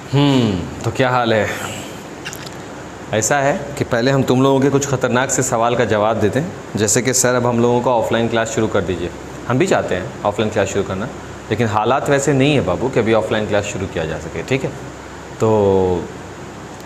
तो क्या हाल है? ऐसा है कि पहले हम तुम लोगों के कुछ ख़तरनाक से सवाल का जवाब देते हैं, जैसे कि सर अब हम लोगों को ऑफलाइन क्लास शुरू कर दीजिए। हम भी चाहते हैं ऑफलाइन क्लास शुरू करना, लेकिन हालात वैसे नहीं है बाबू कि अभी ऑफलाइन क्लास शुरू किया जा सके। ठीक है, तो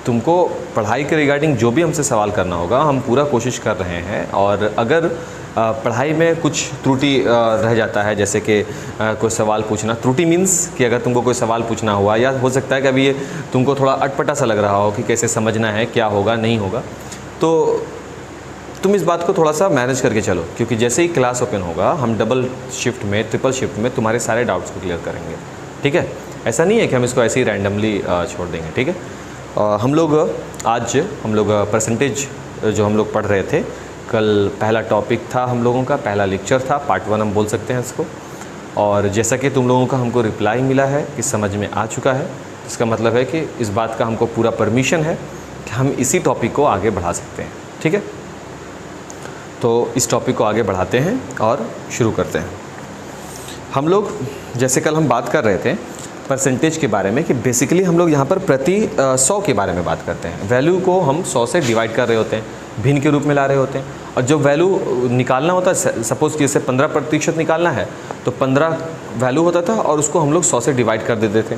तुमको पढ़ाई के रिगार्डिंग जो भी हमसे सवाल करना होगा हम पूरा कोशिश कर रहे हैं। और अगर पढ़ाई में कुछ त्रुटि रह जाता है, जैसे कि कोई सवाल पूछना, त्रुटि मीन्स कि अगर तुमको कोई सवाल पूछना हुआ, या हो सकता है कि अभी ये तुमको थोड़ा अटपटा सा लग रहा हो कि कैसे समझना है, क्या होगा नहीं होगा, तो तुम इस बात को थोड़ा सा मैनेज करके चलो, क्योंकि जैसे ही क्लास ओपन होगा हम डबल शिफ्ट में, ट्रिपल शिफ्ट में तुम्हारे सारे डाउट्स को क्लियर करेंगे। ठीक है, ऐसा नहीं है कि हम इसको ऐसे ही रैंडमली छोड़ देंगे। ठीक है, हम लोग परसेंटेज जो हम लोग पढ़ रहे थे, कल पहला टॉपिक था हम लोगों का, पहला लेक्चर था, पार्ट 1 हम बोल सकते हैं इसको। और जैसा कि तुम लोगों का हमको रिप्लाई मिला है कि समझ में आ चुका है, इसका मतलब है कि इस बात का हमको पूरा परमिशन है कि हम इसी टॉपिक को आगे बढ़ा सकते हैं। ठीक है, तो इस टॉपिक को आगे बढ़ाते हैं और शुरू करते हैं। हम लोग जैसे कल हम बात कर रहे थे परसेंटेज के बारे में, कि बेसिकली हम लोग यहाँ पर प्रति 100 के बारे में बात करते हैं। वैल्यू को हम 100 से डिवाइड कर रहे होते हैं, भिन्न के रूप में ला रहे होते हैं, और जो वैल्यू निकालना होता है, सपोज़ कि इसे 15% निकालना है तो 15 वैल्यू होता था और उसको हम लोग 100 से डिवाइड कर देते थे।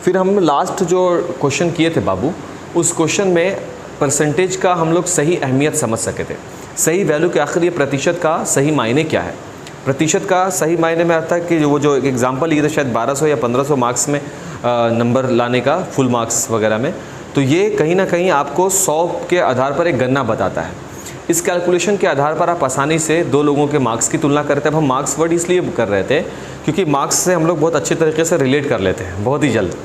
फिर हम लास्ट जो क्वेश्चन किए थे बाबू, उस क्वेश्चन में परसेंटेज का हम लोग सही अहमियत समझ सके थे। सही वैल्यू के आखिर ये प्रतिशत का सही मायने क्या है? प्रतिशत का सही मायने में आता है कि वो जो एग्जाम्पल लिए थे शायद 1200 या 1500 मार्क्स में नंबर लाने का, फुल मार्क्स वगैरह में, तो ये कहीं ना कहीं आपको 100 के आधार पर एक गणना बताता है। इस कैलकुलेशन के आधार पर आप आसानी से दो लोगों के मार्क्स की तुलना करते हैं। अब हम मार्क्स वर्ड इसलिए कर रहे थे क्योंकि मार्क्स से हम लोग बहुत अच्छे तरीके से रिलेट कर लेते हैं, बहुत ही जल्द,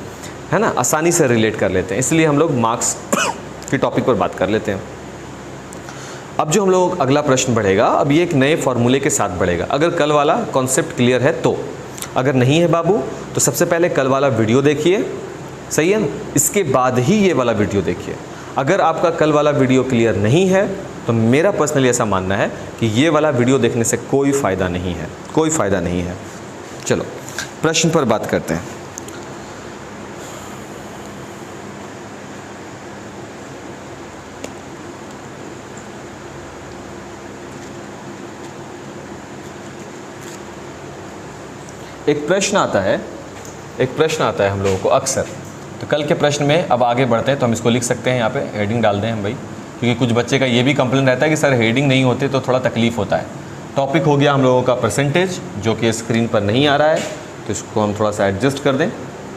है ना, आसानी से रिलेट कर लेते हैं, इसलिए हम लोग मार्क्स के टॉपिक पर बात कर लेते हैं। अब जो हम लोग अगला प्रश्न बढ़ेगा, अब ये एक नए फॉर्मूले के साथ बढ़ेगा। अगर कल वाला कॉन्सेप्ट क्लियर है तो, अगर नहीं है बाबू तो सबसे पहले कल वाला वीडियो देखिए, सही है ना, इसके बाद ही ये वाला वीडियो देखिए। अगर आपका कल वाला वीडियो क्लियर नहीं है तो मेरा पर्सनली ऐसा मानना है कि ये वाला वीडियो देखने से कोई फ़ायदा नहीं है, कोई फ़ायदा नहीं है। चलो प्रश्न पर बात करते हैं। एक प्रश्न आता है हम लोगों को अक्सर, तो कल के प्रश्न में अब आगे बढ़ते हैं, तो हम इसको लिख सकते हैं, यहाँ पे हेडिंग डाल दें हम भाई, क्योंकि कुछ बच्चे का ये भी कंप्लेन रहता है कि सर हेडिंग नहीं होते तो थोड़ा तकलीफ होता है। टॉपिक हो गया हम लोगों का परसेंटेज, जो कि स्क्रीन पर नहीं आ रहा है, तो इसको हम थोड़ा सा एडजस्ट कर दें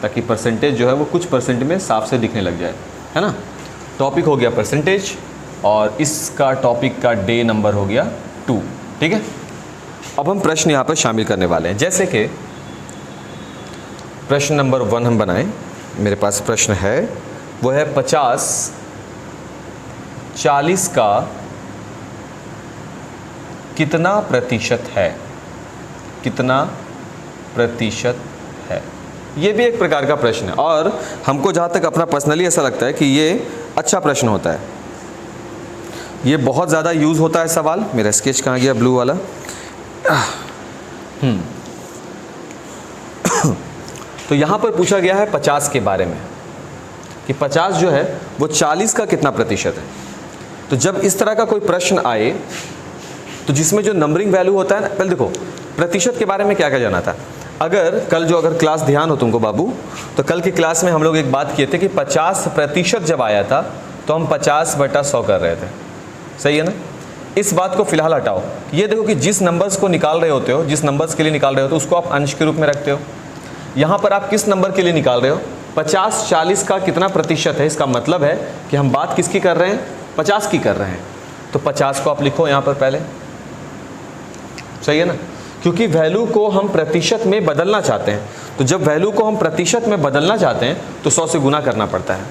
ताकि परसेंटेज जो है वो कुछ परसेंट में साफ से दिखने लग जाए, है ना। टॉपिक हो गया परसेंटेज और इसका टॉपिक का डे नंबर हो गया 2। ठीक है, अब हम प्रश्न यहाँ पर शामिल करने वाले हैं। जैसे कि प्रश्न नंबर 1 हम बनाएं, मेरे पास प्रश्न है, वो है 50-40 का कितना प्रतिशत है? कितना प्रतिशत है? ये भी एक प्रकार का प्रश्न है, और हमको जहाँ तक अपना पर्सनली ऐसा लगता है कि ये अच्छा प्रश्न होता है। ये बहुत ज़्यादा यूज़ होता है सवाल। मेरा स्केच कहाँ गया, ब्लू वाला? तो यहाँ पर पूछा गया है 50 के बारे में, कि 50 जो है वो 40 का कितना प्रतिशत है। तो जब इस तरह का कोई प्रश्न आए तो जिसमें जो नंबरिंग वैल्यू होता है ना, पहले देखो प्रतिशत के बारे में क्या क्या जाना था। अगर क्लास ध्यान हो तुमको बाबू, तो कल की क्लास में हम लोग एक बात किए थे कि 50% जब आया था तो हम 50/100 कर रहे थे, सही है ना। इस बात को फिलहाल हटाओ। ये देखो कि जिस नंबर्स को निकाल रहे होते हो, जिस नंबर्स के लिए निकाल रहे हो, तो उसको आप अंश के रूप में रखते हो। यहाँ पर आप किस नंबर के लिए निकाल रहे हो? 50-40 का कितना प्रतिशत है, इसका मतलब है कि हम बात किसकी कर रहे हैं? 50 की कर रहे हैं। तो 50 को आप लिखो यहाँ पर पहले, सही है ना, क्योंकि वैल्यू को हम प्रतिशत में बदलना चाहते हैं। तो जब वैल्यू को हम प्रतिशत में बदलना चाहते हैं तो 100 से गुना करना पड़ता है,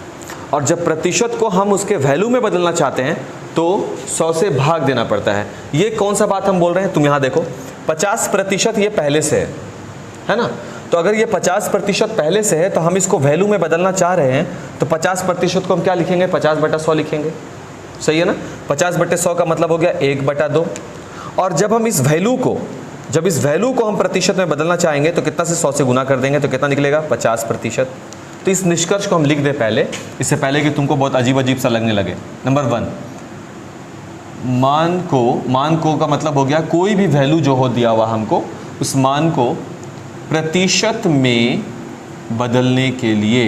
और जब प्रतिशत को हम उसके वैल्यू में बदलना चाहते हैं तो 100 से भाग देना पड़ता है। ये कौन सा बात हम बोल रहे हैं? तुम यहाँ देखो, 50% ये पहले से है ना। तो अगर ये 50% पहले से है तो हम इसको वैल्यू में बदलना चाह रहे हैं, तो 50% को हम क्या लिखेंगे? 50/100 लिखेंगे, सही है ना। 50/100 का मतलब हो गया 1/2। और जब हम इस वैल्यू को हम प्रतिशत में बदलना चाहेंगे तो कितना से 100 से गुना कर देंगे, तो कितना निकलेगा? 50%। तो तो इस निष्कर्ष को हम लिख दें पहले, इससे पहले कि तुमको बहुत अजीब अजीब सा लगने लगे। नंबर 1, मान को का मतलब हो गया कोई भी वैल्यू जो हो दिया हुआ हमको, उस मान को प्रतिशत में बदलने के लिए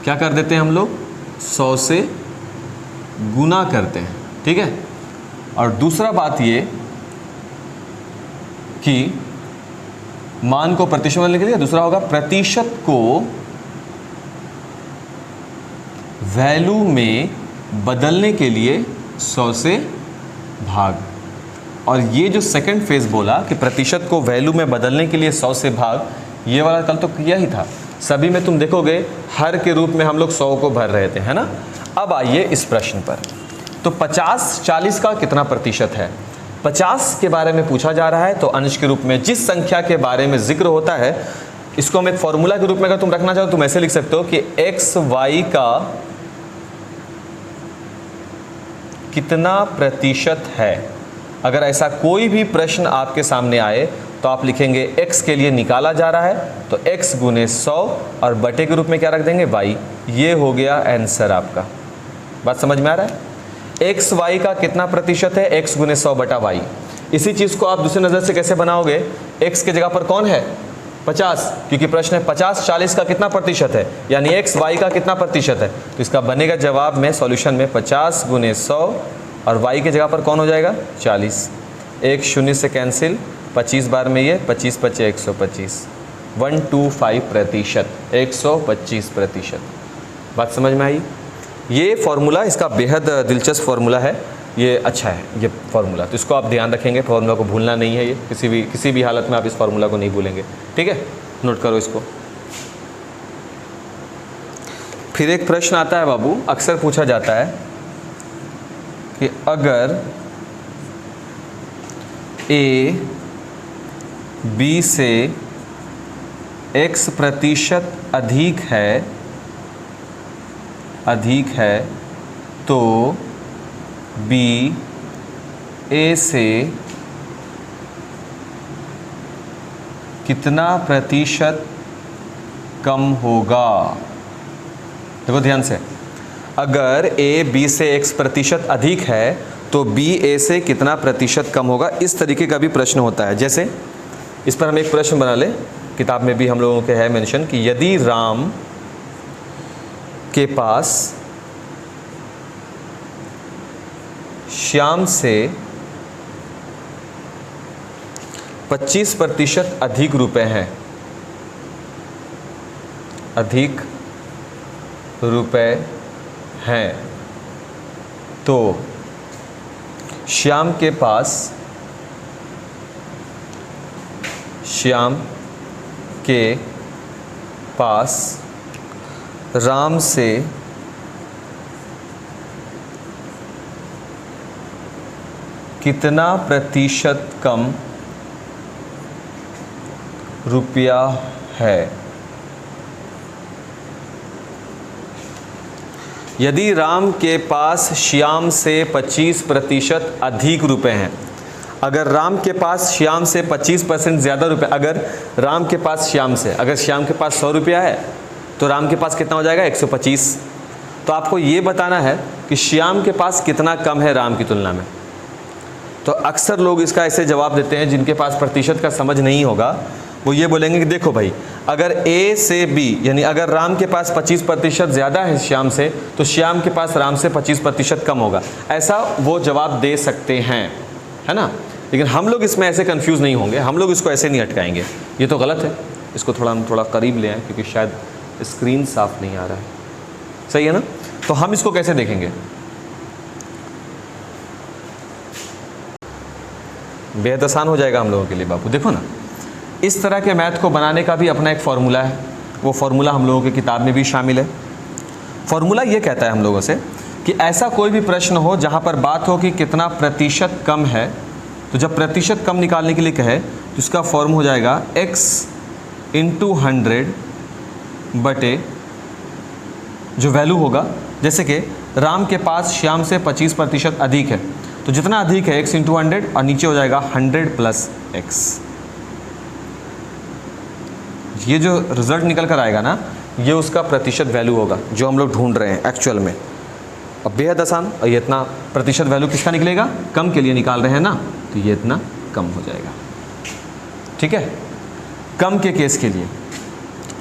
क्या कर देते हैं हम लोग, 100 से गुना करते हैं, ठीक है। और दूसरा बात ये कि मान को प्रतिशत में बदलने के लिए, दूसरा होगा प्रतिशत को वैल्यू में बदलने के लिए 100 से भाग। और ये जो सेकंड फेज बोला कि प्रतिशत को वैल्यू में बदलने के लिए 100 से भाग, ये वाला कल तो किया ही था। सभी में तुम देखोगे हर के रूप में हम लोग 100 को भर रहे थे, है ना। अब आइए इस प्रश्न पर। तो 50-40 का कितना प्रतिशत है, 50 के बारे में पूछा जा रहा है। तो अंश के रूप में जिस संख्या के बारे में जिक्र होता है, इसको हम एक फॉर्मूला के रूप में अगर तुम रखना चाहो तुम ऐसे लिख सकते हो कि एक्स वाई का कितना प्रतिशत है। अगर ऐसा कोई भी प्रश्न आपके सामने आए तो आप लिखेंगे x के लिए निकाला जा रहा है तो x गुने 100 और बटे के रूप में क्या रख देंगे y। ये हो गया आंसर आपका। बात समझ में आ रहा है। x y का कितना प्रतिशत है, x गुने 100 बटा y। इसी चीज़ को आप दूसरी नज़र से कैसे बनाओगे, x के जगह पर कौन है 50, क्योंकि प्रश्न है 50-40 का कितना प्रतिशत है, यानी x y का कितना प्रतिशत है। तो इसका बनेगा जवाब में सॉल्यूशन में 50 गुने 100 और y के जगह पर कौन हो जाएगा 40। 1 0 से कैंसिल, 25 बार में ये 25 बचे 125, 125%, 125%। बात समझ में आई। ये फार्मूला इसका बेहद दिलचस्प फार्मूला है, ये अच्छा है ये फार्मूला, तो इसको आप ध्यान रखेंगे। फार्मूला को भूलना नहीं है, ये किसी भी हालत में आप इस फार्मूला को नहीं भूलेंगे, ठीक है। नोट करो इसको। फिर एक प्रश्न आता है बाबू, अक्सर पूछा जाता है कि अगर a b से x प्रतिशत अधिक है तो b a से कितना प्रतिशत कम होगा। देखो ध्यान से, अगर a b से x प्रतिशत अधिक है तो b a से कितना प्रतिशत कम होगा। इस तरीके का भी प्रश्न होता है। जैसे इस पर हम एक प्रश्न बना ले, किताब में भी हम लोगों के है मेंशन कि यदि राम के पास श्याम से 25% अधिक रुपए हैं, तो श्याम के पास राम से कितना प्रतिशत कम रुपया है। यदि राम के पास श्याम से 25% अधिक रुपए हैं, अगर राम के पास श्याम से 25% ज़्यादा रुपए, अगर राम के पास श्याम के पास 100 रुपया है तो राम के पास कितना हो जाएगा 125। तो आपको ये बताना है कि श्याम के पास कितना कम है राम की तुलना में। तो अक्सर लोग इसका ऐसे जवाब देते हैं जिनके पास प्रतिशत का समझ नहीं होगा, वो ये बोलेंगे कि देखो भाई, अगर A से B यानी अगर राम के पास 25% ज़्यादा है श्याम से, तो श्याम के पास राम से 25% कम होगा। ऐसा वो जवाब दे सकते हैं, है ना। लेकिन हम लोग इसमें ऐसे कंफ्यूज नहीं होंगे, हम लोग इसको ऐसे नहीं अटकाएंगे। ये तो गलत है, इसको हम थोड़ा करीब ले आएँ क्योंकि शायद स्क्रीन साफ नहीं आ रहा है, सही है ना। तो हम इसको कैसे देखेंगे, बेहद आसान हो जाएगा हम लोगों के लिए बाबू। देखो ना, इस तरह के मैथ को बनाने का भी अपना एक फार्मूला है, वो फार्मूला हम लोगों की किताब में भी शामिल है। फार्मूला ये कहता है हम लोगों से कि ऐसा कोई भी प्रश्न हो जहाँ पर बात हो कि कितना प्रतिशत कम है, तो जब प्रतिशत कम निकालने के लिए कहे तो इसका फॉर्म हो जाएगा x × 100 बटे जो वैल्यू होगा। जैसे कि राम के पास श्याम से 25% अधिक है, तो जितना अधिक है x × 100 और नीचे हो जाएगा 100 + x। ये जो रिजल्ट निकल कर आएगा ना, ये उसका प्रतिशत वैल्यू होगा जो हम लोग ढूंढ रहे हैं एक्चुअल में। अब बेहद आसान, और ये इतना प्रतिशत वैल्यू किसका निकलेगा, कम के लिए निकाल रहे हैं ना, तो ये इतना कम हो जाएगा। ठीक है, कम के केस के लिए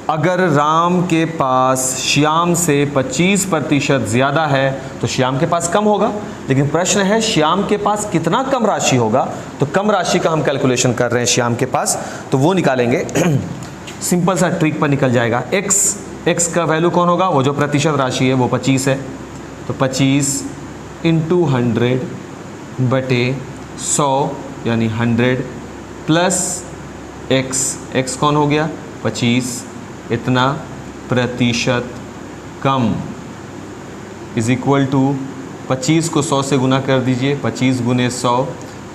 अगर राम के पास श्याम से 25% ज़्यादा है तो श्याम के पास कम होगा, लेकिन प्रश्न है श्याम के पास कितना कम राशि होगा, तो कम राशि का हम कैलकुलेशन कर रहे हैं श्याम के पास, तो वो निकालेंगे सिंपल सा ट्रिक पर निकल जाएगा। x का वैल्यू कौन होगा, वो जो प्रतिशत राशि है वो 25 है, तो 25 इंटू 100 बटे 100 यानी 100 प्लस x कौन हो गया 25, इतना प्रतिशत कम इज इक्वल टू 25 को 100 से गुना कर दीजिए, 25 गुने 100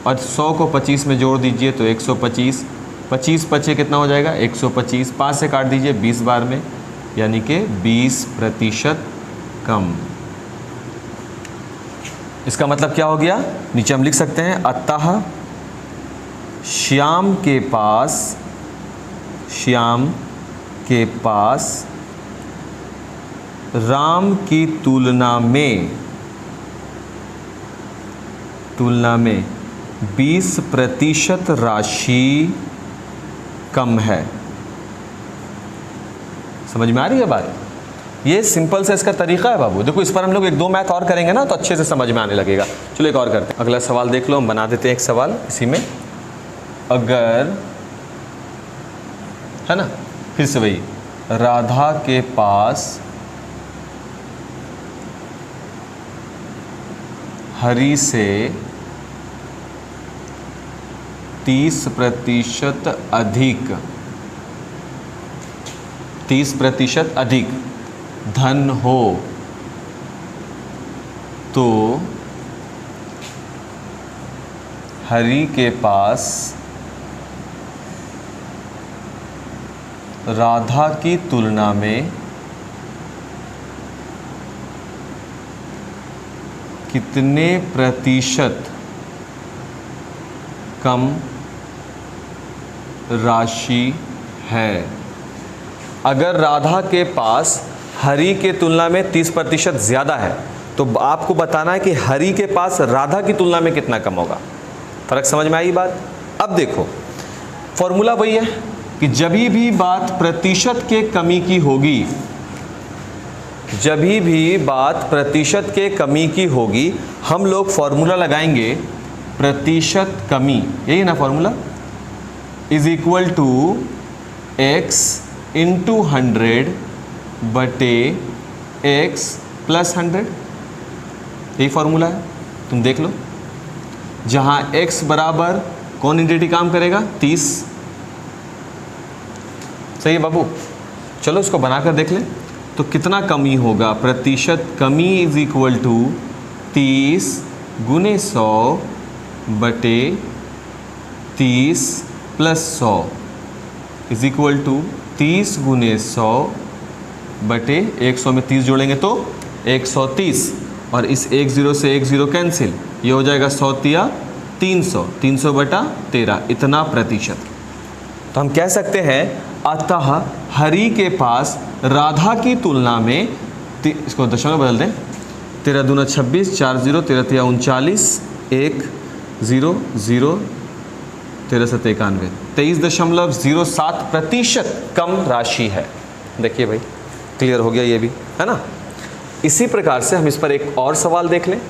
और 100 को 25 में जोड़ दीजिए तो 125, 25 बचे कितना हो जाएगा 125, 5 से काट दीजिए 20 बार में, यानी कि 20% कम। इसका मतलब क्या हो गया, नीचे हम लिख सकते हैं अतः श्याम के पास राम की तुलना में 20% राशि कम है। समझ में आ रही है बात? ये सिंपल से इसका तरीका है बाबू। देखो इस पर हम लोग 1-2 मैथ और करेंगे ना तो अच्छे से समझ में आने लगेगा। चलो एक और करते हैं, अगला सवाल देख लो, हम बना देते हैं एक सवाल इसी में। अगर है ना, फिर से वही, राधा के पास हरि से 30% अधिक धन हो तो हरि के पास राधा की तुलना में कितने प्रतिशत कम राशि है। अगर राधा के पास हरि के तुलना में 30% ज़्यादा है तो आपको बताना है कि हरि के पास राधा की तुलना में कितना कम होगा। फर्क समझ में आई बात? अब देखो फॉर्मूला वही है कि जब भी बात प्रतिशत के कमी की होगी, जब भी बात प्रतिशत के कमी की होगी, हम लोग फॉर्मूला लगाएंगे प्रतिशत कमी, यही ना formula, is equal to x into 100 बटे x प्लस 100, यही फॉर्मूला है। तुम देख लो, जहाँ x बराबर कौन इंटिटी काम करेगा 30, सही है बाबू। चलो इसको बनाकर देख लें तो कितना कमी होगा, प्रतिशत कमी इज इक्वल टू 30 गुने 100 बटे 30 प्लस 100 इज इक्वल टू 30 गुने 100 बटे 100 में 30 जोड़ेंगे तो 130, और इस 10 से 10 कैंसिल, ये हो जाएगा 100 तिया 300, 300 बटा 13, इतना प्रतिशत। तो हम कह सकते हैं अतः हरि के पास राधा की तुलना में, इसको दशमलव बदल दें, 13 दूना 26, 4 0, 13 तिया 39, 1 0 0, 13 7 91, 23.07% कम राशि है। देखिए भाई क्लियर हो गया ये भी, है ना। इसी प्रकार से हम इस पर एक और सवाल देख लें,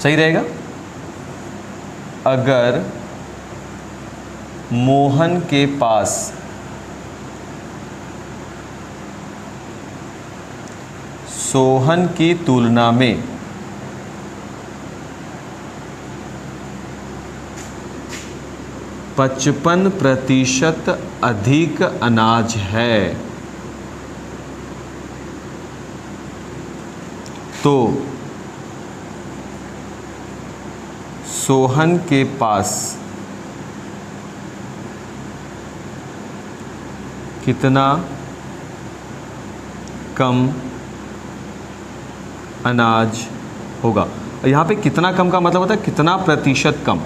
सही रहेगा। अगर मोहन के पास सोहन की तुलना में 55% अधिक अनाज है तो सोहन के पास कितना कम अनाज होगा। यहाँ पे कितना कम का मतलब होता है कितना प्रतिशत कम,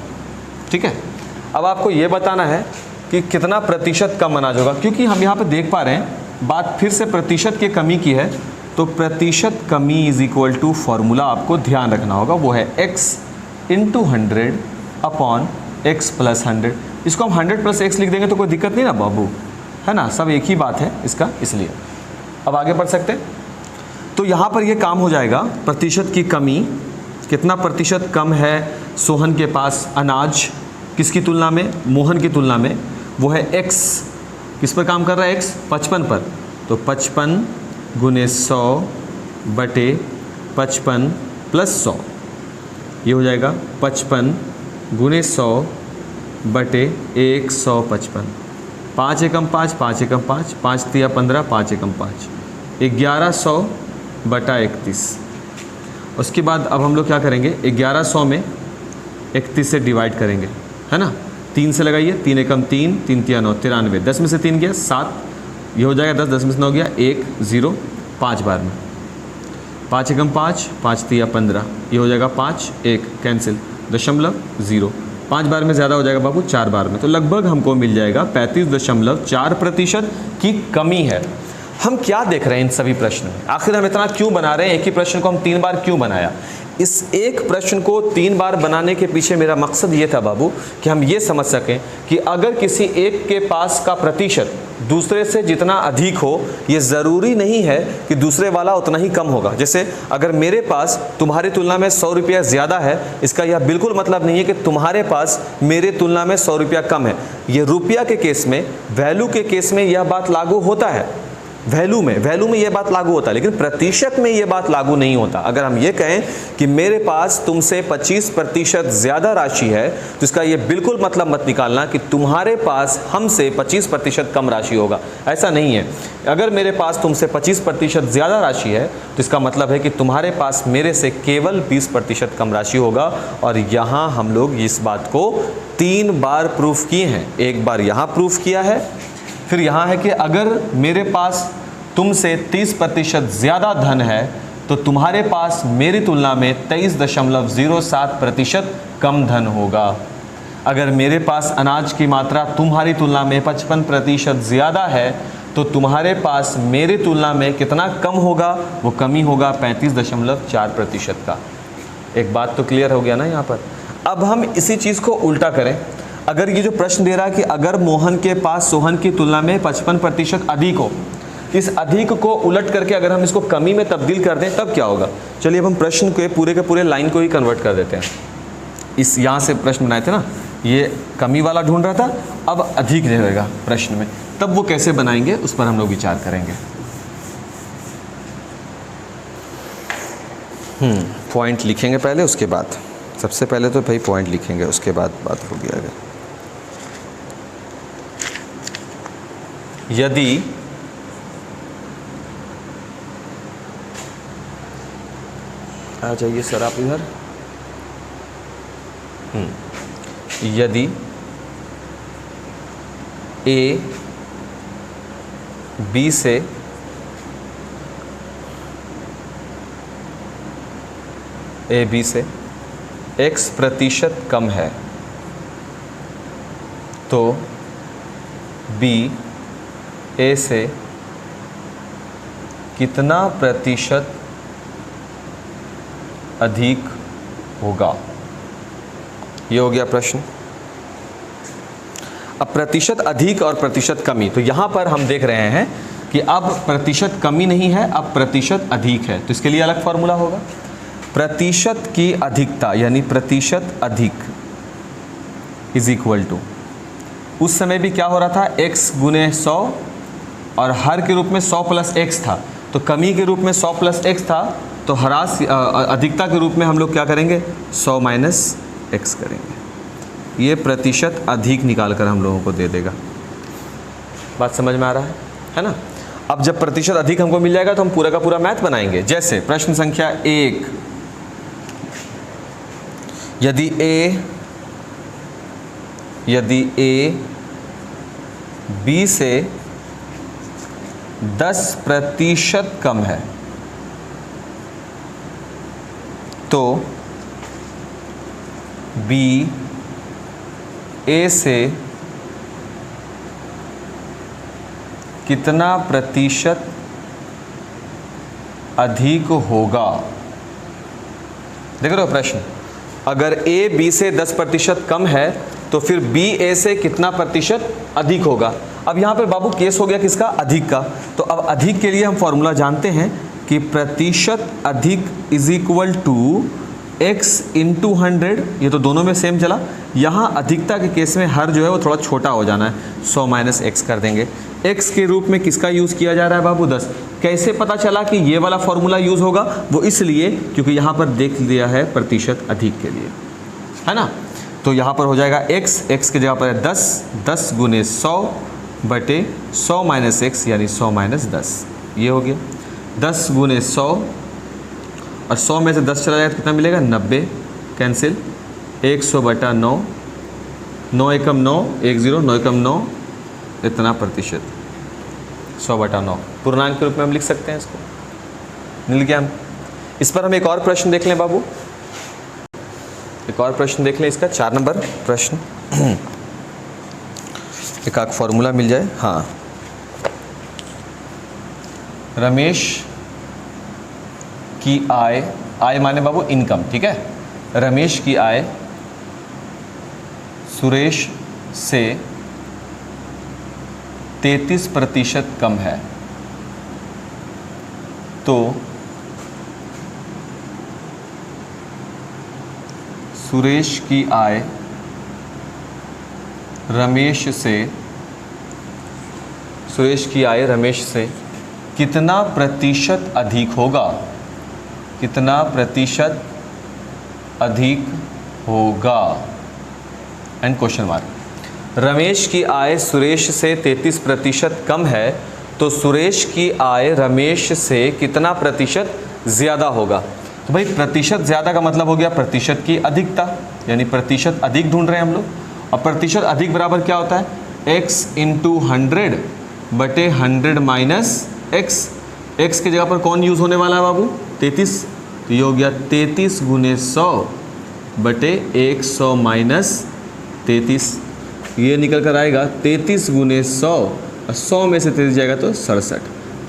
ठीक है। अब आपको ये बताना है कि कितना प्रतिशत कम अनाज होगा, क्योंकि हम यहाँ पे देख पा रहे हैं बात फिर से प्रतिशत की कमी की है, तो प्रतिशत कमी इज इक्वल टू फॉर्मूला आपको ध्यान रखना होगा, वो है x into 100 upon x plus 100। इसको हम 100 प्लस x लिख देंगे तो कोई दिक्कत नहीं ना बाबू, है ना, सब एक ही बात है इसका, इसलिए अब आगे बढ़ सकते हैं। तो यहाँ पर ये काम हो जाएगा, प्रतिशत की कमी, कितना प्रतिशत कम है सोहन के पास अनाज, किसकी तुलना में, मोहन की तुलना में, वो है x, किस पर काम कर रहा है x, 55 पर, तो 55 गुने 100 बटे 55 प्लस 100, ये हो जाएगा 55 गुने 100 बटे 155, 5 एकम 5, 5 एकम 5, 5 तिया 15, 5 एकम 5, 1100 बटा 31। उसके बाद अब हम लोग क्या करेंगे, 1100 में 31 से डिवाइड करेंगे, है ना, 3 से लगाइए, 3 एकम 3, 3 तिया 9, 93, 10 में से 3 गया 7, ये हो जाएगा 10, 10 में से 9 गया 1, 0, 5 बार में, 5 एकम 5, 5 तिया 15, ये हो जाएगा 5, 1 कैंसिल, 0.0, 5 बार में ज़्यादा हो जाएगा बाबू 4 बार में, तो लगभग हमको मिल जाएगा 35.4% की कमी है। हम क्या देख रहे हैं इन सभी प्रश्न में, आखिर हम इतना क्यों बना रहे हैं, एक ही प्रश्न को हम 3 बार क्यों बनाया। इस एक प्रश्न को 3 बार बनाने के पीछे मेरा मकसद ये था बाबू कि हम ये समझ सकें कि अगर किसी एक के पास का प्रतिशत दूसरे से जितना अधिक हो, ये ज़रूरी नहीं है कि दूसरे वाला उतना ही कम होगा। जैसे अगर मेरे पास तुम्हारी तुलना में 100 रुपया ज़्यादा है, इसका यह बिल्कुल मतलब नहीं है कि तुम्हारे पास मेरे तुलना में 100 रुपया कम है। ये रुपया के केस में, वैल्यू के केस में यह बात लागू होता है, वैल्यू में ये बात लागू होता है, लेकिन प्रतिशत में ये बात लागू नहीं होता। अगर हम ये कहें कि मेरे पास तुमसे 25% ज़्यादा राशि है, तो इसका ये बिल्कुल मतलब मत निकालना कि तुम्हारे पास हमसे 25% कम राशि होगा, ऐसा नहीं है। अगर मेरे पास तुमसे 25% ज़्यादा राशि है, तो इसका मतलब है कि तुम्हारे पास मेरे से केवल 20% कम राशि होगा। और यहाँ हम लोग इस बात को 3 बार प्रूफ किए हैं, एक बार यहाँ प्रूफ किया है, फिर यहाँ है कि अगर मेरे पास तुमसे 30% ज़्यादा धन है, तो तुम्हारे पास मेरी तुलना में 23.07% कम धन होगा। अगर मेरे पास अनाज की मात्रा तुम्हारी तुलना में 55% ज़्यादा है, तो तुम्हारे पास मेरी तुलना में कितना कम होगा, वो कमी होगा 35.4% का। एक बात तो क्लियर हो गया ना यहाँ पर। अब हम इसी चीज़ को उल्टा करें, अगर ये जो प्रश्न दे रहा है कि अगर मोहन के पास सोहन की तुलना में 55% अधिक हो, इस अधिक को उलट करके अगर हम इसको कमी में तब्दील कर दें तब क्या होगा। चलिए अब हम प्रश्न के पूरे लाइन को ही कन्वर्ट कर देते हैं। इस यहाँ से प्रश्न बनाए थे ना, ये कमी वाला ढूंढ रहा था, अब अधिक रहेगा प्रश्न में, तब वो कैसे बनाएंगे उस पर हम लोग विचार करेंगे। पॉइंट लिखेंगे पहले, उसके बाद सबसे पहले तो भाई पॉइंट लिखेंगे, उसके बाद बात होगी आगे। यदि आ जाइए सर आप इधर। यदि ए बी से x% कम है, तो b a से कितना प्रतिशत अधिक होगा। ये हो गया प्रश्न। अब प्रतिशत अधिक और प्रतिशत कमी, तो यहाँ पर हम देख रहे हैं कि अब प्रतिशत कमी नहीं है, अब प्रतिशत अधिक है, तो इसके लिए अलग फॉर्मूला होगा। प्रतिशत की अधिकता यानी प्रतिशत अधिक इज इक्वल टू, उस समय भी क्या हो रहा था, x गुने 100 और हर के रूप में 100 प्लस x था, तो कमी के रूप में 100 प्लस x था, तो ह्रास अधिकता के रूप में हम लोग क्या करेंगे, 100 माइनस x करेंगे। ये प्रतिशत अधिक निकाल कर हम लोगों को दे देगा। बात समझ में आ रहा है ना। अब जब प्रतिशत अधिक हमको मिल जाएगा तो हम पूरा का पूरा मैथ बनाएंगे। जैसे प्रश्न संख्या 1, यदि a b से 10% कम है, तो b a से कितना प्रतिशत अधिक होगा। देख रहे हो प्रश्न, अगर ए बी से 10% कम है तो फिर बी ए से कितना प्रतिशत अधिक होगा। अब यहाँ पर बाबू केस हो गया किसका, अधिक का। तो अब अधिक के लिए हम फॉर्मूला जानते हैं कि प्रतिशत अधिक is equal to x into 100, ये तो दोनों में सेम चला। यहाँ अधिकता के केस में हर जो है वो थोड़ा छोटा हो जाना है, 100 माइनस एक्स कर देंगे। x के रूप में किसका यूज़ किया जा रहा है बाबू, 10। कैसे पता चला कि ये वाला फॉर्मूला यूज़ होगा, वो इसलिए क्योंकि यहाँ पर देख लिया है प्रतिशत अधिक के लिए, है ना। तो यहाँ पर हो जाएगा x की जगह पर है 10 गुने 100 बटे 100 माइनस एक्स यानी 100 माइनस 10, ये हो गया 10 गुने 100 और 100 में से 10 चला जाए तो कितना मिलेगा, 90 कैंसिल, 100 बटा 9, 9 एकम 9, 10 9 एकम 9, इतना प्रतिशत 100 बटा 9 पूर्णांक के रूप में हम लिख सकते हैं इसको। मिल गया हम। इस पर हम एक और प्रश्न देख लें बाबू, एक और प्रश्न देख लें इसका, 4 नंबर प्रश्न। एक आख फॉर्मूला मिल जाए। हाँ, रमेश की आय माने बाबू इनकम, ठीक है। रमेश की आय सुरेश से 33% कम है, तो सुरेश की आय रमेश से कितना प्रतिशत अधिक होगा, कितना प्रतिशत अधिक होगा, एंड क्वेश्चन मार्क। रमेश की आय सुरेश से 33% कम है, तो सुरेश की आय रमेश से कितना प्रतिशत ज़्यादा होगा। तो भाई प्रतिशत ज़्यादा का मतलब हो गया प्रतिशत की अधिकता, यानी प्रतिशत अधिक ढूंढ रहे हैं हम लोग। और प्रतिशत अधिक बराबर क्या होता है, x इंटू 100 बटे 100 माइनस एक्स। एक्स की जगह पर कौन यूज़ होने वाला है बाबू, 33, तो ये हो गया 33 गुने 100 बटे 100 माइनस 33, ये निकल कर आएगा 33 गुने 100, और 100 में से 33 जाएगा तो 67।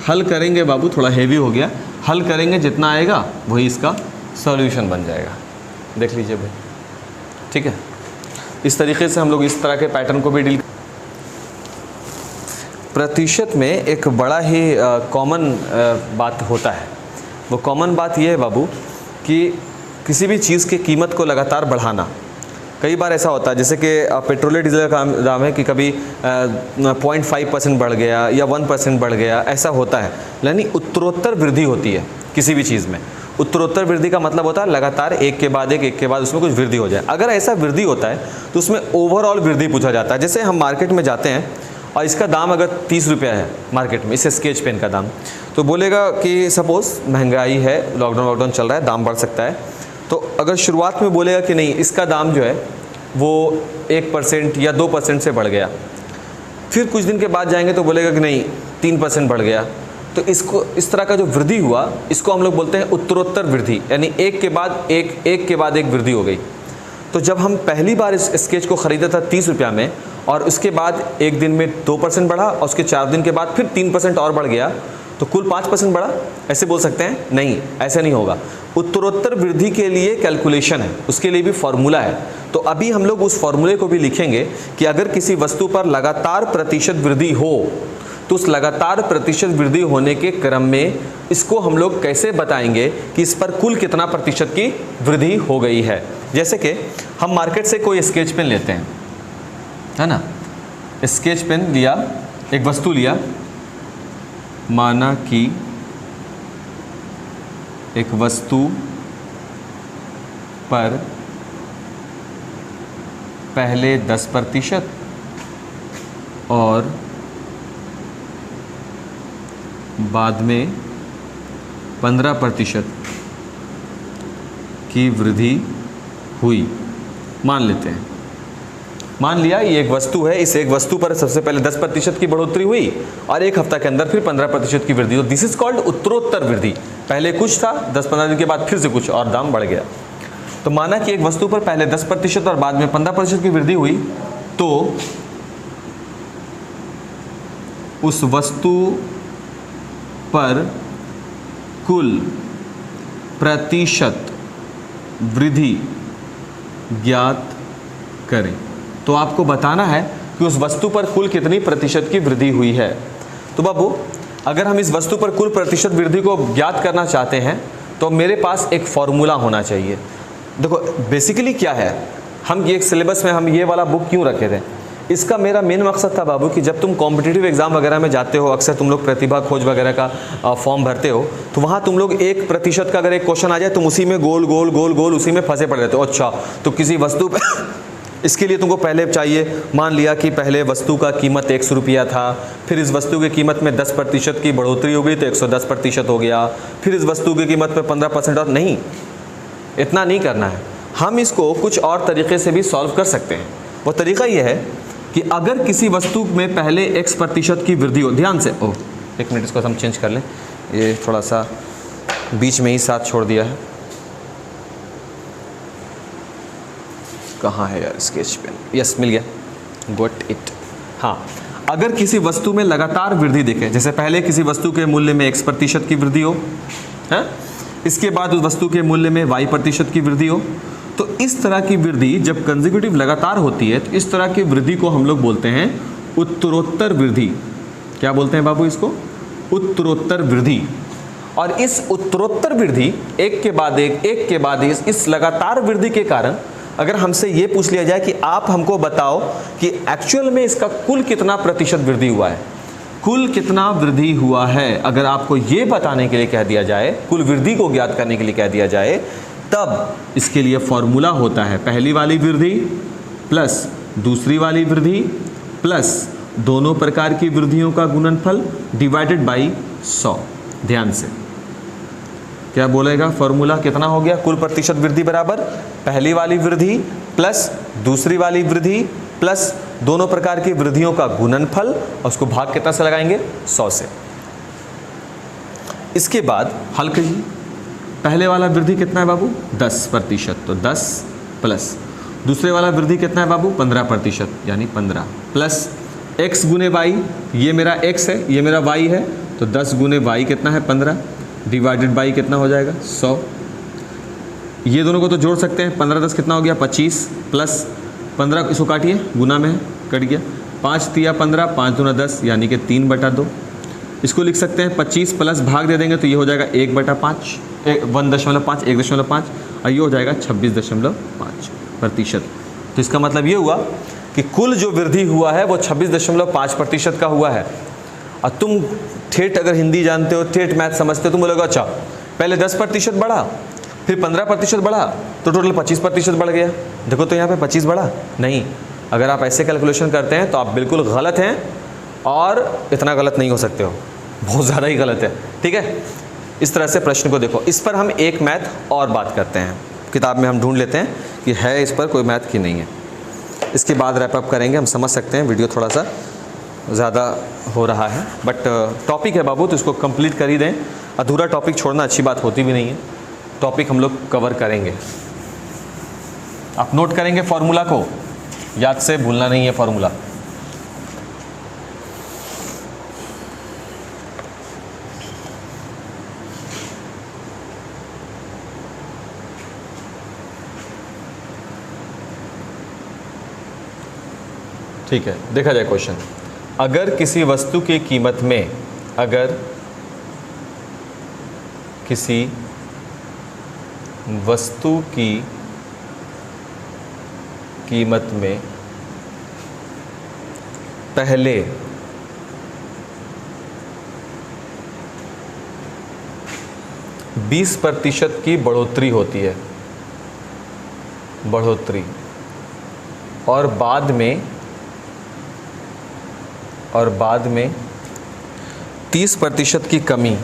हल करेंगे बाबू, थोड़ा हेवी हो गया, हल करेंगे जितना आएगा वही इसका सॉल्यूशन बन जाएगा। देख लीजिए भाई, ठीक है। इस तरीके से हम लोग इस तरह के पैटर्न को भी डील। प्रतिशत में एक बड़ा ही कॉमन बात होता है। वो कॉमन बात ये है बाबू कि किसी भी चीज़ की कीमत को लगातार बढ़ाना। कई बार ऐसा होता है जैसे कि पेट्रोल डीजल का दाम है कि कभी 0.5% बढ़ गया या 1% बढ़ गया, ऐसा होता है। यानी उत्तरोत्तर वृद्धि होती है किसी भी चीज़ में। उत्तरोत्तर वृद्धि का मतलब होता है लगातार एक के बाद उसमें कुछ वृद्धि हो जाए। अगर ऐसा वृद्धि होता है तो उसमें ओवरऑल वृद्धि पूछा जाता है। जैसे हम मार्केट में जाते हैं और इसका दाम अगर 30 रुपया है मार्केट में, इस स्केच पेन का दाम, तो बोलेगा कि सपोज़ महंगाई है, लॉकडाउन चल रहा है, दाम बढ़ सकता है। तो अगर शुरुआत में बोलेगा कि नहीं इसका दाम जो है वो 1% या 2% से बढ़ गया, फिर कुछ दिन के बाद जाएंगे तो बोलेगा कि नहीं 3% बढ़ गया, तो इसको इस तरह का जो वृद्धि हुआ इसको हम लोग बोलते हैं उत्तरोत्तर वृद्धि, यानी एक के बाद एक वृद्धि हो गई। तो जब हम पहली बार इस स्केच को ख़रीदा था 30 रुपया में, और उसके बाद एक दिन में 2% बढ़ा और उसके 4 दिन के बाद फिर 3% और बढ़ गया, तो कुल 5% बढ़ा, ऐसे बोल सकते हैं? नहीं, ऐसा नहीं होगा। उत्तरोत्तर वृद्धि के लिए कैलकुलेशन है, उसके लिए भी फॉर्मूला है। तो अभी हम लोग उस फॉर्मूले को भी लिखेंगे कि अगर किसी वस्तु पर लगातार प्रतिशत वृद्धि हो तो उस लगातार प्रतिशत वृद्धि होने के क्रम में इसको हम लोग कैसे बताएंगे कि इस पर कुल कितना प्रतिशत की वृद्धि हो गई है। जैसे कि हम मार्केट से कोई स्केच पेन लेते हैं, है ना, स्केच पेन लिया, एक वस्तु लिया, माना कि एक वस्तु पर पहले 10% और बाद में 15% की वृद्धि हुई, मान लेते हैं। मान लिया ये एक वस्तु है, इस एक वस्तु पर सबसे पहले 10% की बढ़ोतरी हुई और एक हफ्ता के अंदर फिर 15% की वृद्धि। तो दिस इज कॉल्ड उत्तरोत्तर वृद्धि। पहले कुछ था, 10-15 दिन के बाद फिर से कुछ और दाम बढ़ गया। तो माना कि एक वस्तु पर पहले 10% और बाद में 15% की वृद्धि हुई, तो उस वस्तु पर कुल प्रतिशत वृद्धि ज्ञात करें। तो आपको बताना है कि उस वस्तु पर कुल कितनी प्रतिशत की वृद्धि हुई है। तो बाबू अगर हम इस वस्तु पर कुल प्रतिशत वृद्धि को ज्ञात करना चाहते हैं तो मेरे पास एक फॉर्मूला होना चाहिए। देखो बेसिकली क्या है, हम ये सिलेबस में हम ये वाला बुक क्यों रखे थे, इसका मेरा मेन मकसद था बाबू कि जब तुम कॉम्पिटिटिव एग्जाम वगैरह में जाते हो, अक्सर तुम लोग प्रतिभा खोज वगैरह का फॉर्म भरते हो, तो वहाँ तुम लोग 1% का अगर एक क्वेश्चन आ जाए तुम उसी में गोल गोल गोल गोल उसी में फंसे पड़ रहते हो। अच्छा तो किसी वस्तु इसके लिए तुमको पहले चाहिए, मान लिया कि पहले वस्तु का कीमत 100 रुपया था, फिर इस वस्तु की कीमत में 10% की बढ़ोतरी हो गई तो 110% हो गया, फिर इस वस्तु की कीमत में 15% और नहीं, इतना नहीं करना है। हम इसको कुछ और तरीके से भी सॉल्व कर सकते हैं। वो तरीका ये है कि अगर किसी वस्तु में पहले x% की वृद्धि हो, ध्यान से, एक मिनट इसको हम चेंज कर लें, ये थोड़ा सा बीच में ही साथ छोड़ दिया है, कहाँ है यार स्केच पेन, यस मिल गया, गॉट इट। हाँ, अगर किसी वस्तु में लगातार वृद्धि दिखे, जैसे पहले किसी वस्तु के मूल्य में x% की वृद्धि हो, है, इसके बाद उस वस्तु के मूल्य में y% की वृद्धि हो, तो इस तरह की वृद्धि जब कंसेक्यूटिव लगातार होती है तो इस तरह की वृद्धि को हम लोग बोलते हैं उत्तरोत्तर वृद्धि। क्या बोलते हैं बाबू इसको? उत्तरोत्तर वृद्धि। और इस उत्तरोत्तर वृद्धि एक के बाद एक इस लगातार वृद्धि के कारण अगर हमसे ये पूछ लिया जाए कि आप हमको बताओ कि एक्चुअल में इसका कुल कितना प्रतिशत वृद्धि हुआ है, कुल कितना वृद्धि हुआ है, अगर आपको ये बताने के लिए कह दिया जाए, कुल वृद्धि को ज्ञात करने के लिए कह दिया जाए, तब इसके लिए फॉर्मूला होता है पहली वाली वृद्धि प्लस दूसरी वाली वृद्धि प्लस दोनों प्रकार की वृद्धियों का गुणनफल डिवाइडेड बाई 100। ध्यान से क्या बोलेगा फॉर्मूला, कितना हो गया? कुल प्रतिशत वृद्धि बराबर पहली वाली वृद्धि प्लस दूसरी वाली वृद्धि प्लस दोनों प्रकार की वृद्धियों का गुणनफल, और उसको भाग कितना से लगाएंगे? 100 से। इसके बाद हल करिए। पहले वाला वृद्धि कितना है बाबू? 10%, तो 10 प्लस दूसरे वाला वृद्धि कितना है बाबू? 15%, यानी 15 प्लस x गुने y, ये मेरा x है, ये मेरा y है, तो 10 गुने y कितना है? 15 डिवाइडेड बाई कितना हो जाएगा? 100। ये दोनों को तो जोड़ सकते हैं, 15 10 कितना हो गया? 25 प्लस 15, इसको काटिए, गुना में है, कट गया, 5 तिया 15, 5 दूना 10, यानी कि 3/2। इसको लिख सकते हैं 25 प्लस भाग दे देंगे तो ये हो जाएगा 1/5, 1.5, 1.5, और ये हो जाएगा 26.5%। तो इसका मतलब ये हुआ कि कुल जो वृद्धि हुआ है वो 26.5% का हुआ है। और तुम ठेठ अगर हिंदी जानते हो, ठेठ मैथ समझते हो, तुम बोलोगे अच्छा पहले 10% बढ़ा, फिर 15% बढ़ा, तो टोटल 25% बढ़ गया। देखो तो यहाँ पे 25 बढ़ा नहीं। अगर आप ऐसे कैलकुलेशन करते हैं तो आप बिल्कुल गलत हैं, और इतना गलत नहीं हो सकते हो, बहुत ज़्यादा ही गलत है। ठीक है, इस तरह से प्रश्न को देखो। इस पर हम एक मैथ और बात करते हैं, किताब में हम ढूंढ लेते हैं कि है इस पर कोई मैथ की नहीं है। इसके बाद रैप अप करेंगे। हम समझ सकते हैं वीडियो थोड़ा सा ज़्यादा हो रहा है, बट टॉपिक है बाबू, तो इसको कंप्लीट कर ही दें। अधूरा टॉपिक छोड़ना अच्छी बात होती भी नहीं है। टॉपिक हम लोग कवर करेंगे। आप नोट करेंगे फॉर्मूला को, याद से भूलना नहीं है फॉर्मूला। ठीक है, देखा जाए क्वेश्चन। अगर किसी वस्तु की कीमत में, अगर किसी वस्तु की कीमत में पहले 20% की बढ़ोतरी होती है, बढ़ोतरी, और बाद में 30% की कमी,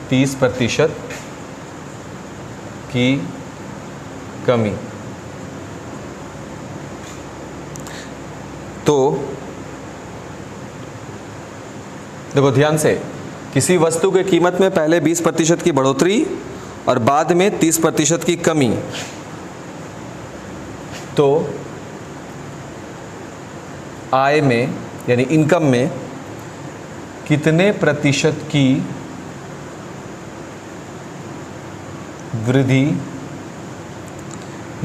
30% की कमी, तो देखो ध्यान से, किसी वस्तु के कीमत में पहले 20% की बढ़ोतरी और बाद में 30% की कमी, तो आय में यानी इनकम में कितने प्रतिशत की वृद्धि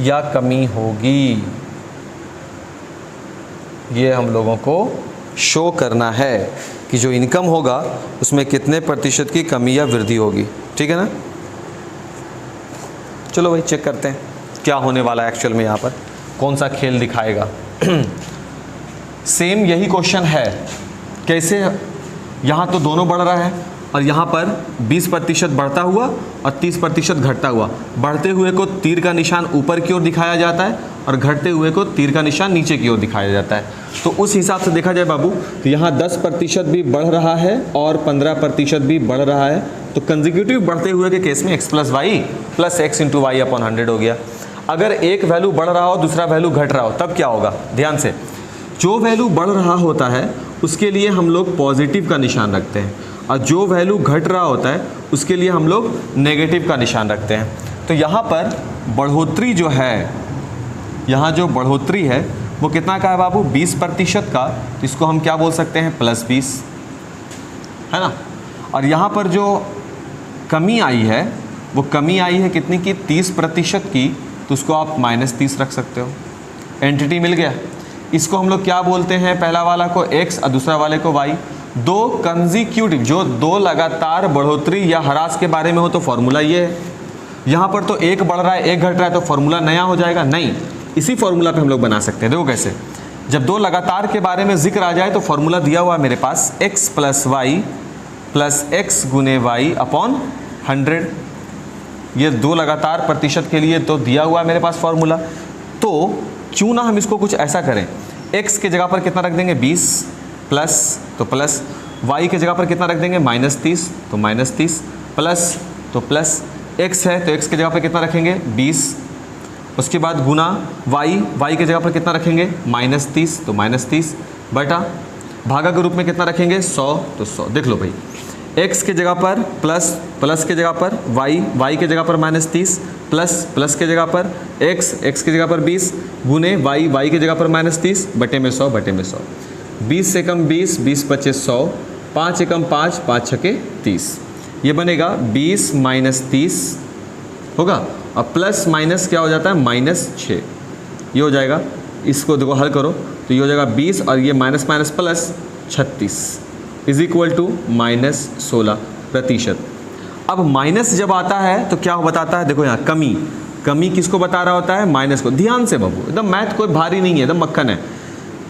या कमी होगी, ये हम लोगों को शो करना है कि जो इनकम होगा उसमें कितने प्रतिशत की कमी या वृद्धि होगी। ठीक है ना। चलो भाई चेक करते हैं क्या होने वाला है एक्चुअल में, यहाँ पर कौन सा खेल दिखाएगा। सेम यही क्वेश्चन है, कैसे यहाँ तो दोनों बढ़ रहा है और यहाँ पर 20% बढ़ता हुआ और 30% घटता हुआ। बढ़ते हुए को तीर का निशान ऊपर की ओर दिखाया जाता है और घटते हुए को तीर का निशान नीचे की ओर दिखाया जाता है। तो उस हिसाब से देखा जाए बाबू तो यहाँ 10% भी बढ़ रहा है और 15% भी बढ़ रहा है। तो कंसेक्यूटिव बढ़ते हुए के केस में x + y + x × y/100 हो गया। अगर एक वैल्यू बढ़ रहा हो दूसरा वैल्यू घट रहा हो तब क्या होगा, ध्यान से, जो वैल्यू बढ़ रहा होता है उसके लिए हम लोग पॉजिटिव का निशान रखते हैं और जो वैल्यू घट रहा होता है उसके लिए हम लोग नेगेटिव का निशान रखते हैं। तो यहाँ पर बढ़ोतरी जो है, यहाँ जो बढ़ोतरी है वो कितना का है बाबू, 20% का। तो इसको हम क्या बोल सकते हैं, +20, है ना। और यहाँ पर जो कमी आई है वो कमी आई है कितनी की, 30% की। तो उसको आप -30 रख सकते हो। एंटिटी मिल गया। इसको हम लोग क्या बोलते हैं, पहला वाला को x और दूसरा वाले को y। दो कंसेक्यूटिव, जो दो लगातार बढ़ोतरी या ह्रास के बारे में हो तो फॉर्मूला ये है। यहाँ पर तो एक बढ़ रहा है एक घट रहा है तो फॉर्मूला नया हो जाएगा, नहीं, इसी फॉर्मूला पे हम लोग बना सकते हैं। देखो कैसे, जब दो लगातार के बारे में जिक्र आ जाए तो फॉर्मूला दिया हुआ है मेरे पास, x + y + x × y/100। ये दो लगातार प्रतिशत के लिए तो दिया हुआ है मेरे पास फॉर्मूला। तो क्यों ना हम इसको कुछ ऐसा करें, x के जगह पर कितना रख देंगे, 20 प्लस तो प्लस, y के जगह पर कितना रख देंगे, -30 तो -30 प्लस तो प्लस, x है तो x के जगह पर कितना रखेंगे, 20। उसके बाद गुना y के जगह पर कितना रखेंगे, -30 तो -30 बटा भागा के रूप में कितना रखेंगे, 100 तो 100। देख लो भाई, x के जगह पर प्लस के जगह पर y के जगह पर -30 प्लस के जगह पर x के जगह पर 20 गुने y के जगह पर -30 बटे में 100 बटे में 100। 20 से कम 20, 20 × 25 100, 5 से कम 5, 5 × 6 30। ये बनेगा 20 - 30 होगा और प्लस माइनस क्या हो जाता है, -6। ये हो जाएगा, इसको देखो हल करो तो ये हो जाएगा 20 और ये माइनस माइनस प्लस 36 = -16%। अब माइनस जब आता है तो क्या बताता है, देखो यहाँ कमी किसको बता रहा होता है, माइनस को। ध्यान से बाबू, एकदम मैथ कोई भारी नहीं है, एकदम मक्खन है।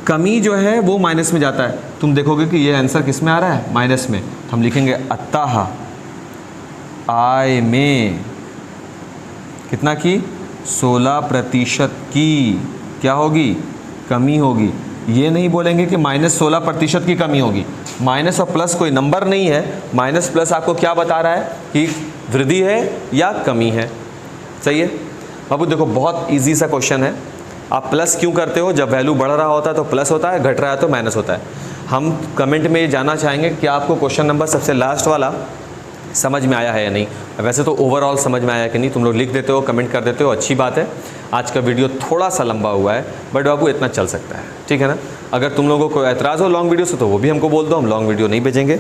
कमी जो है वो माइनस में जाता है। तुम देखोगे कि ये आंसर किस में आ रहा है, माइनस में। तो हम लिखेंगे अतः आय में कितना की, 16% की क्या होगी, कमी होगी। ये नहीं बोलेंगे कि -16% की कमी होगी। माइनस और प्लस कोई नंबर नहीं है, माइनस प्लस आपको क्या बता रहा है कि वृद्धि है या कमी है। सही है बाबू, देखो बहुत इजी सा क्वेश्चन है। आप प्लस क्यों करते हो, जब वैल्यू बढ़ रहा होता है तो प्लस होता है, घट रहा है तो माइनस होता है। हम कमेंट में ये जानना चाहेंगे कि आपको क्वेश्चन नंबर सबसे लास्ट वाला समझ में आया है या नहीं। वैसे तो ओवरऑल समझ में आया कि नहीं, तुम लोग लिख देते हो, कमेंट कर देते हो, अच्छी बात है। आज का वीडियो थोड़ा सा लंबा हुआ है बट बाबू इतना चल सकता है, ठीक है ना। अगर तुम लोगों को एतराज़ हो लॉन्ग वीडियो से तो वो भी हमको बोल दो, हम लॉन्ग वीडियो नहीं भेजेंगे।